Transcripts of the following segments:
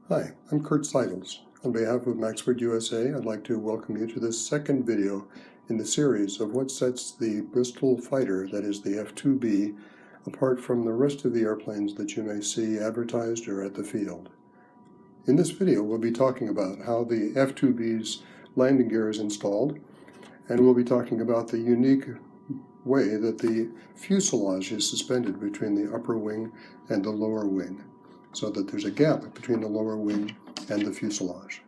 Hi, I'm Kurt Seidels. On behalf of Maxford USA, I'd like to welcome you to this second video in the series of what sets the Bristol Fighter, that is the F2B, apart from the rest of the airplanes that you may see advertised or at the field. In this video, we'll be talking about how the F2B's landing gear is installed, and we'll be talking about the unique way that the fuselage is suspended between the upper wing and the lower wing, so that there's a gap between the lower wing and the fuselage.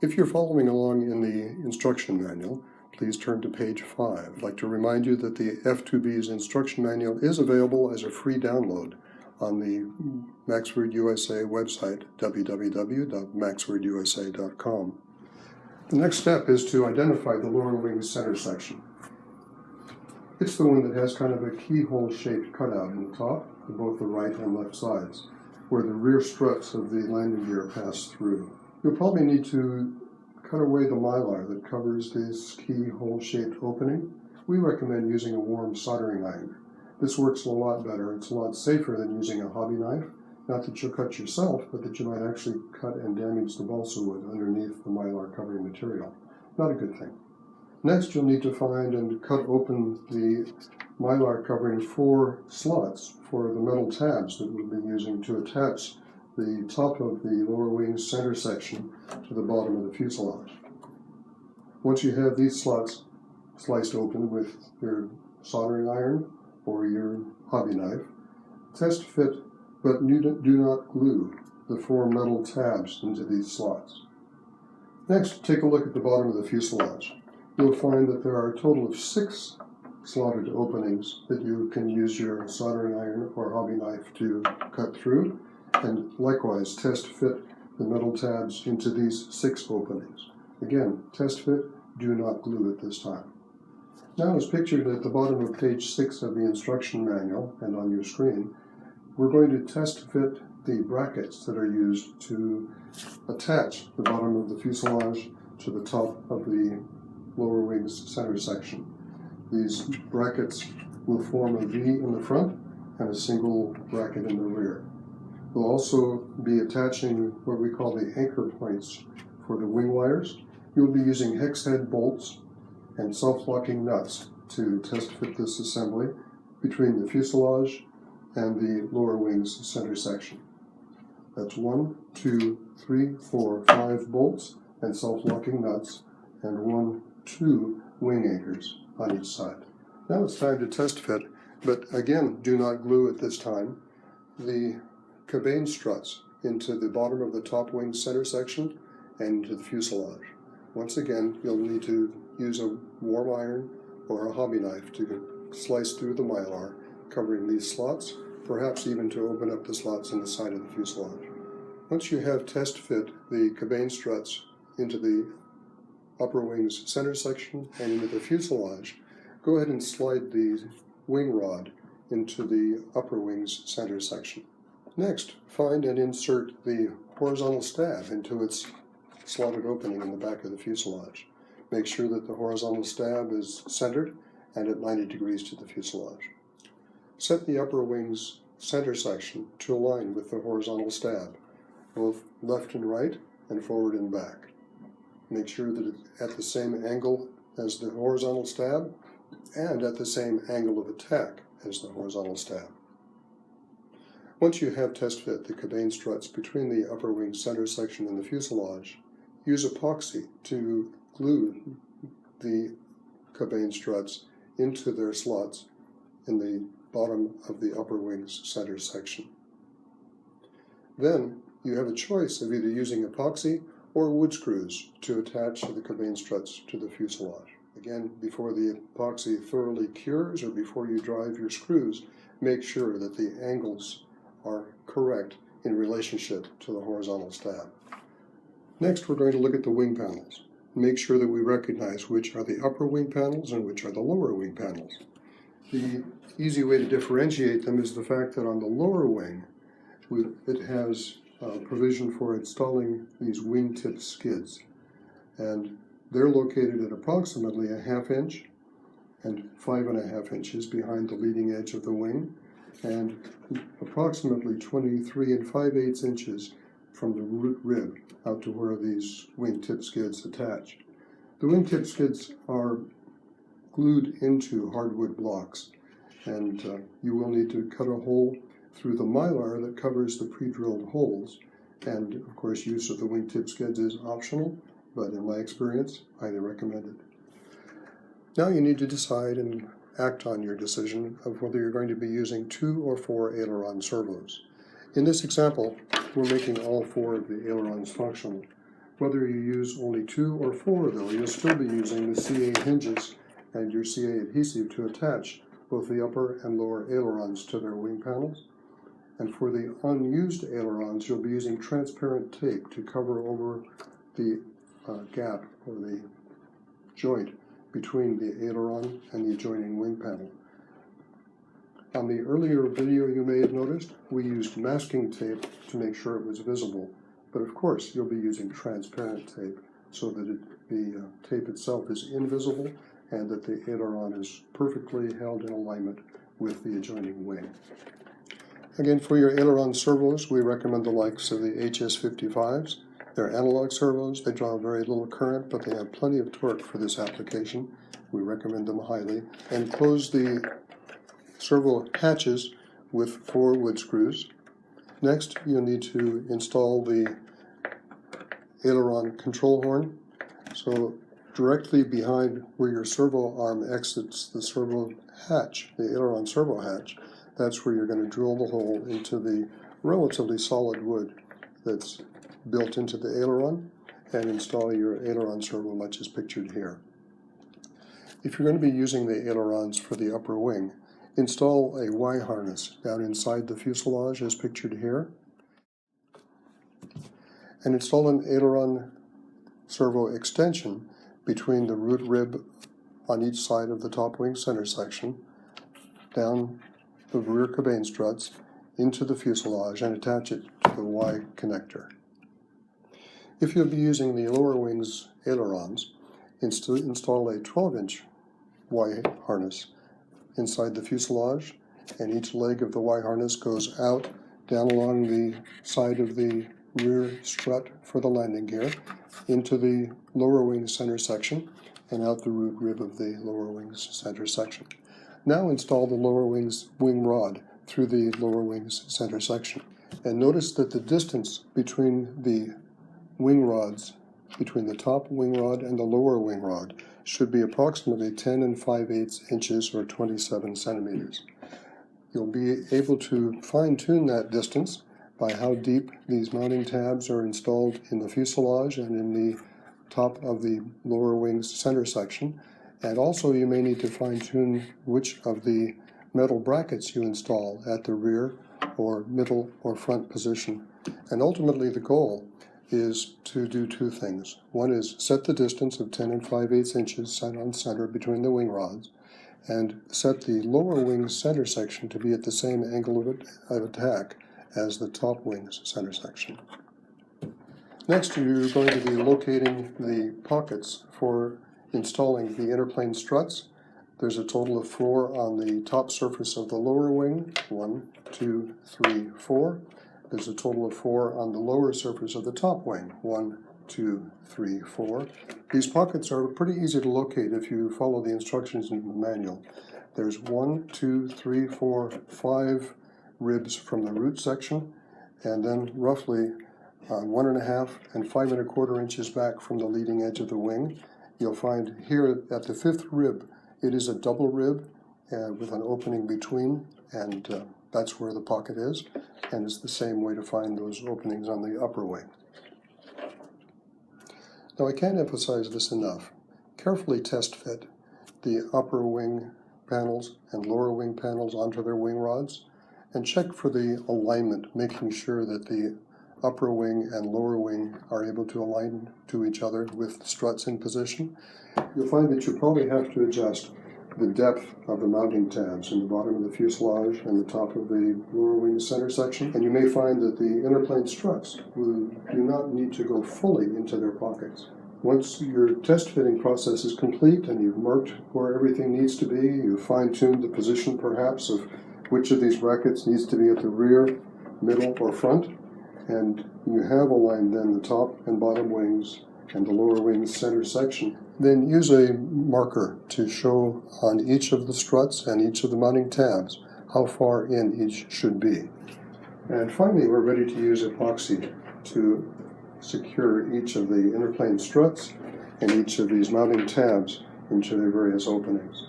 If you're following along in the instruction manual, please turn to page 5. I'd like to remind you that the F2B's instruction manual is available as a free download on the Maxford USA website, www.maxfordusa.com. The next step is to identify the lower wing center section. It's the one that has kind of a keyhole-shaped cutout in the top of both the right and left sides, where the rear struts of the landing gear pass through. You'll probably need to cut away the mylar that covers this keyhole-shaped opening. We recommend using a warm soldering iron. This works a lot better. It's a lot safer than using a hobby knife. Not that you'll cut yourself, but that you might actually cut and damage the balsa wood underneath the mylar covering material. Not a good thing. Next, you'll need to find and cut open the mylar covering 4 slots for the metal tabs that we'll be using to attach the top of the lower wing center section to the bottom of the fuselage. Once you have these slots sliced open with your soldering iron or your hobby knife, test fit but do not glue the 4 metal tabs into these slots. Next, take a look at the bottom of the fuselage. You'll find that there are a total of 6 slotted openings that you can use your soldering iron or hobby knife to cut through, and likewise test fit the metal tabs into these 6 openings. Again, test fit, do not glue at this time. Now, as pictured at the bottom of page 6 of the instruction manual and on your screen, we're going to test fit the brackets that are used to attach the bottom of the fuselage to the top of the lower wing's center section. These brackets will form a V in the front and a single bracket in the rear. We'll also be attaching what we call the anchor points for the wing wires. You'll be using hex head bolts and self-locking nuts to test fit this assembly between the fuselage and the lower wing's center section. That's 1, 2, 3, 4, 5 bolts and self-locking nuts, and 1, 2 wing anchors on each side. Now it's time to test fit, but again, do not glue at this time the cabane struts into the bottom of the top wing center section and into the fuselage. Once again, you'll need to use a warm iron or a hobby knife to slice through the mylar covering these slots, perhaps even to open up the slots in the side of the fuselage. Once you have test fit the cabane struts into the upper wing's center section and into the fuselage, go ahead and slide the wing rod into the upper wing's center section. Next, find and insert the horizontal stab into its slotted opening in the back of the fuselage. Make sure that the horizontal stab is centered and at 90 degrees to the fuselage. Set the upper wing's center section to align with the horizontal stab, both left and right and forward and back. Make sure that it's at the same angle as the horizontal stab and at the same angle of attack as the horizontal stab. Once you have test fit the cabane struts between the upper wing center section and the fuselage, use epoxy to glue the cabane struts into their slots in the bottom of the upper wing's center section. Then you have a choice of either using epoxy or wood screws to attach the cabane struts to the fuselage. Again, before the epoxy thoroughly cures or before you drive your screws, make sure that the angles are correct in relationship to the horizontal stab. Next, we're going to look at the wing panels. Make sure that we recognize which are the upper wing panels and which are the lower wing panels. The easy way to differentiate them is the fact that on the lower wing, it has provision for installing these wingtip skids, and they're located at approximately 1/2 inch and 5.5 inches behind the leading edge of the wing, and approximately 23 5/8 inches from the root rib out to where these wingtip skids attach. The wingtip skids are glued into hardwood blocks, and you will need to cut a hole through the mylar that covers the pre-drilled holes. And of course, use of the wingtip skids is optional, but in my experience, highly recommended. Now you need to decide and act on your decision of whether you're going to be using 2 or 4 aileron servos. In this example, we're making all 4 of the ailerons functional. Whether you use only 2 or 4, though, you'll still be using the CA hinges and your CA adhesive to attach both the upper and lower ailerons to their wing panels. And for the unused ailerons, you'll be using transparent tape to cover over the gap or the joint between the aileron and the adjoining wing panel. On the earlier video you may have noticed, we used masking tape to make sure it was visible, but of course you'll be using transparent tape so that the tape itself is invisible and that the aileron is perfectly held in alignment with the adjoining wing. Again, for your aileron servos, we recommend the likes of the HS55s. They're analog servos. They draw very little current, but they have plenty of torque for this application. We recommend them highly. And close the servo hatches with 4 wood screws. Next, you'll need to install the aileron control horn. So directly behind where your servo arm exits the servo hatch, the aileron servo hatch, that's where you're going to drill the hole into the relatively solid wood that's built into the aileron and install your aileron servo much as pictured here. If you're going to be using the ailerons for the upper wing, install a Y harness down inside the fuselage as pictured here, and install an aileron servo extension between the root rib on each side of the top wing center section, down the rear cabane struts, into the fuselage, and attach it to the Y connector. If you'll be using the lower wing's ailerons, install a 12-inch Y harness inside the fuselage, and each leg of the Y harness goes out down along the side of the rear strut for the landing gear into the lower wing center section and out the root rib of the lower wing's center section. Now install the lower wing's wing rod through the lower wing's center section. And notice that the distance between the wing rods, between the top wing rod and the lower wing rod, should be approximately 10 5/8 inches or 27 centimeters. You'll be able to fine-tune that distance by how deep these mounting tabs are installed in the fuselage and in the top of the lower wing's center section. And also you may need to fine-tune which of the metal brackets you install at the rear or middle or front position. And ultimately the goal is to do 2 things. One is set the distance of 10 5/8 inches center on center between the wing rods, and set the lower wing center section to be at the same angle of attack as the top wing's center section. Next, you're going to be locating the pockets for installing the interplane struts. There's a total of 4 on the top surface of the lower wing, 1, 2, 3, 4. There's a total of 4 on the lower surface of the top wing, 1, 2, 3, 4. These pockets are pretty easy to locate if you follow the instructions in the manual. There's 1, 2, 3, 4, 5 ribs from the root section, and then roughly 1.5 and 5 1/4 inches back from the leading edge of the wing. You'll find here at the 5th rib, it is a double rib with an opening between, and that's where the pocket is, and it's the same way to find those openings on the upper wing. Now I can't emphasize this enough. Carefully test fit the upper wing panels and lower wing panels onto their wing rods, and check for the alignment, making sure that the upper wing and lower wing are able to align to each other with struts in position. You'll find that you probably have to adjust the depth of the mounting tabs in the bottom of the fuselage and the top of the lower wing center section, and you may find that the interplane struts do not need to go fully into their pockets. Once your test fitting process is complete and you've marked where everything needs to be, you've fine-tuned the position perhaps of which of these brackets needs to be at the rear, middle, or front, and you have aligned then the top and bottom wings and the lower wing's center section. Then use a marker to show on each of the struts and each of the mounting tabs how far in each should be. And finally, we're ready to use epoxy to secure each of the interplane struts and each of these mounting tabs into their various openings.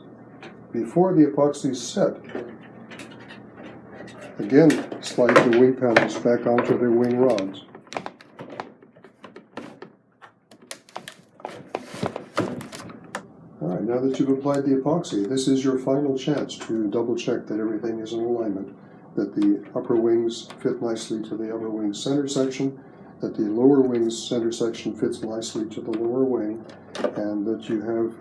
Before the epoxy is set, again, slide the wing panels back onto the wing rods. Alright, now that you've applied the epoxy, this is your final chance to double check that everything is in alignment, that the upper wings fit nicely to the upper wing center section, that the lower wing's center section fits nicely to the lower wing, and that you have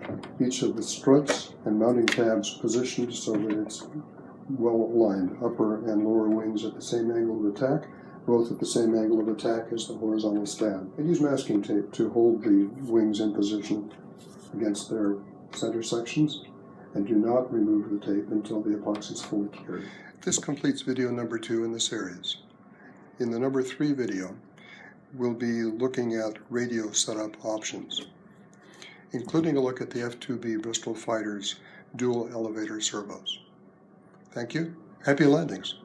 each of the struts and mounting tabs positioned so that it's well aligned, upper and lower wings at the same angle of attack, both at the same angle of attack as the horizontal stab. And use masking tape to hold the wings in position against their center sections, and do not remove the tape until the epoxy is fully cured. This completes video number 2 in the series. In the number 3 video, we'll be looking at radio setup options, including a look at the F2B Bristol Fighter's dual elevator servos. Thank you. Happy landings.